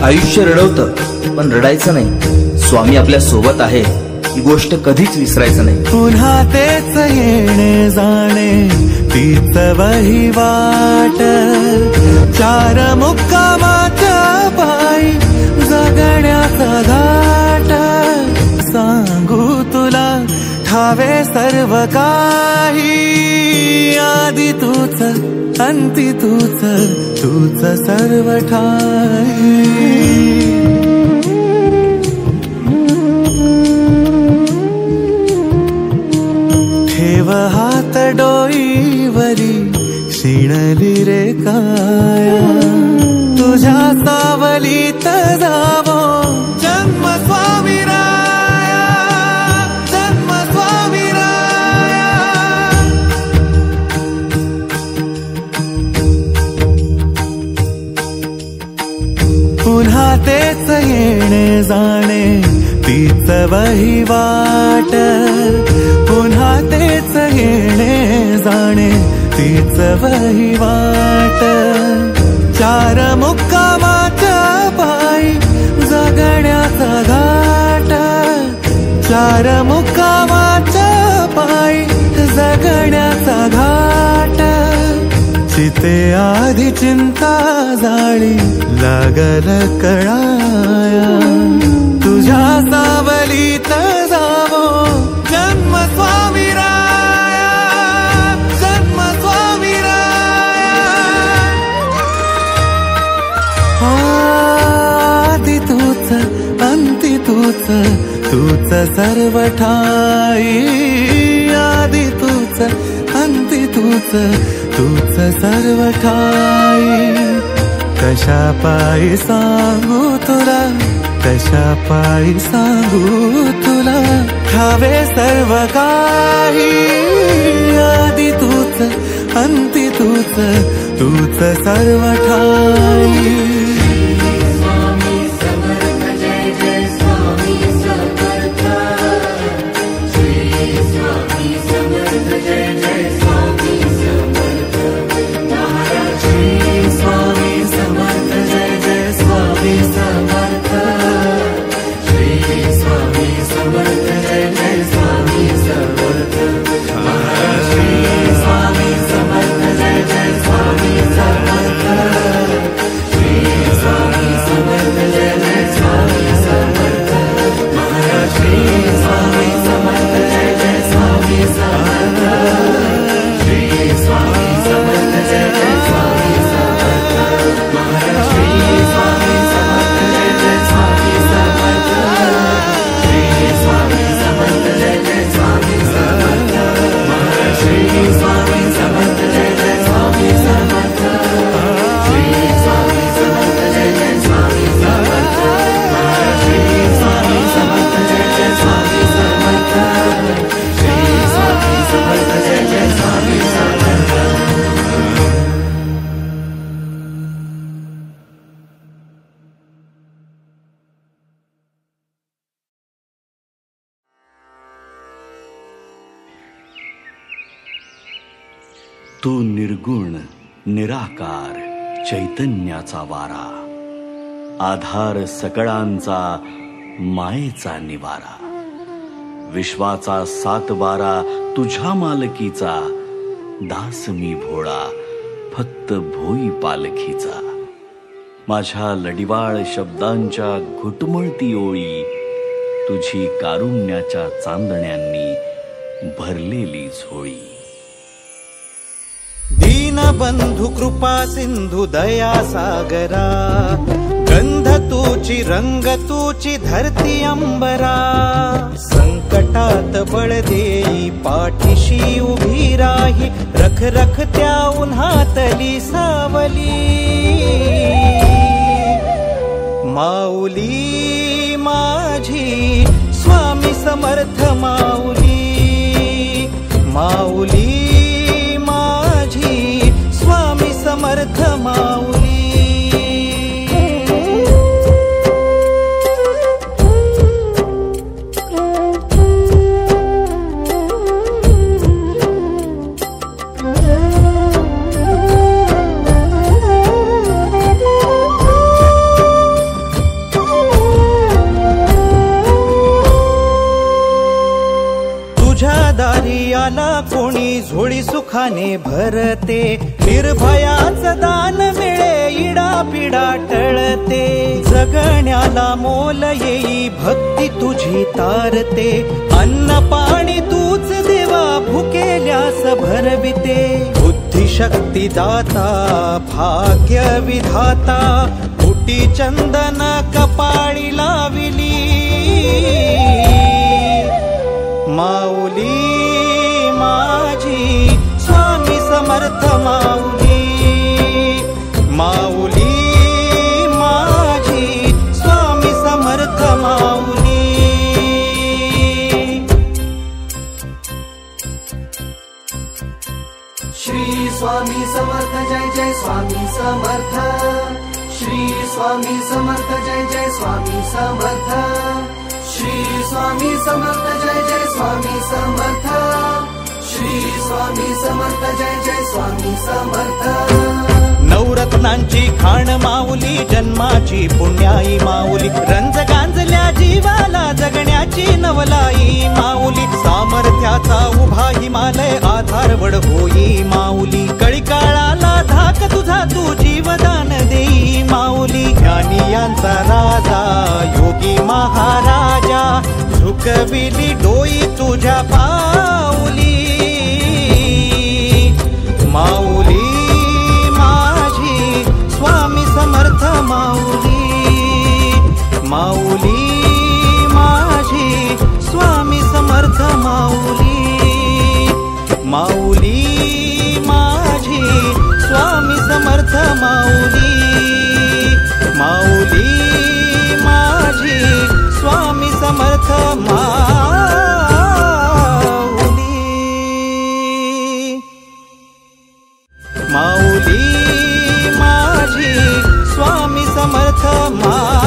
आयुष्य रडवतं पण रडायचं नाही. स्वामी आपल्या सोबत आहे ही गोष्ट कधीच विसरायचं नाही. पुन्हा तेच येणे जाणे तीच वहिवाट, चार मुक्कामाच्या पायी जगण्याचा घाट. सांगू तुला ठावे सर्व काही, आधी तूच अंती तूच, तूच सर्व ठाई. ठेव हात डोईवरी शिणली रे काया, तुझ्या सावलीत जावो जन्म स्वामी राया, जन्म स्वामी राया. पुन्हा तेच येणे जाणे तीच वहिवाट, पुन्हा तेच येणे जाणे तीच वहिवाट. चार मुक्कामाच्या पायी जगण्याचा घाट, चार मुक्कामाच्या पायी जगण्याचा घाट. चिते आधी चिंता जाळी लागल कळाया, तुझ्या सावलीत जावो जन्म स्वामी राया, जन्म स्वामी राया. आधी तूच अंती तूच, तूच सर्व ठाई. आधी तूच अंती तूच, तूच सर्व ठाई. कशा पायी सांगू तुला, कशा पायी सांगू तुला ठावे सर्व काही. आधी तूच अंती तूच, तूच सर्व ठाई. तू निर्गुण निराकार चैतन्याचा वारा, आधार सकळांचा मायेचा निवारा. विश्वाचा सातबारा तुझ्या मालकीचा, दास मी भोळा फक्त भोई पालखीचा. माझ्या लडिवाळ शब्दांच्या घुटमळती ओळी, तुझी कारुण्याच्या चांदण्यांनी भरलेली झोळी. दीनबंधु कृपा सिंधु दया सागरा, गंध तूची रंग तूची धरती अंबरा. संकटात बळ देई पाठीशी उभी राही, रख रख त्या उन्हातली सावली. माऊली माझी स्वामी समर्थ माऊली, माऊली माझी स्वामी समर्थ माऊली. झोळी सुखाने भरते, निर्भयाचं दान मिळे, इडापिडा टळते, जगण्याला मोल येई, भक्ती तुझी तारते, अन्न पाणी तूच देवा, भुकेल्यास भरविते, बुद्धिशक्ती दाता, भाग्य विधाता, फुटी चंदन कपाळी लाविली, माऊली माझी स्वामी समर्थ माऊली, माऊली माझी स्वामी समर्थ माऊली. श्री स्वामी समर्थ जय जय स्वामी समर्थ, श्री स्वामी समर्थ जय जय स्वामी समर्थ, श्री स्वामी समर्थ जय जय स्वामी समर्थ, श्री स्वामी समर्थ जय जय स्वामी समर्थ. नवरत्नांची खाण माऊली, जन्माची पुण्याई माऊली, रंज गांजल्या जीवाला, जगण्याची नवलाई माऊली, सामर्थ्याचा उभा हिमालय, आधारवड होई माऊली, कळीकाळाला धाक तुझा, तू जीवदान देई माऊली, ज्ञानियांचा राजा, योगी महाराजा, झुकविली डोई तुझ्या पाऊली, माऊली माझी स्वामी समर्थ माऊली, माऊली माझी स्वामी समर्थ माऊली, माऊली माझी स्वामी समर्थ माऊली, माऊली माझी स्वामी समर्थ माऊली. माऊली माझी स्वामी समर्थ मा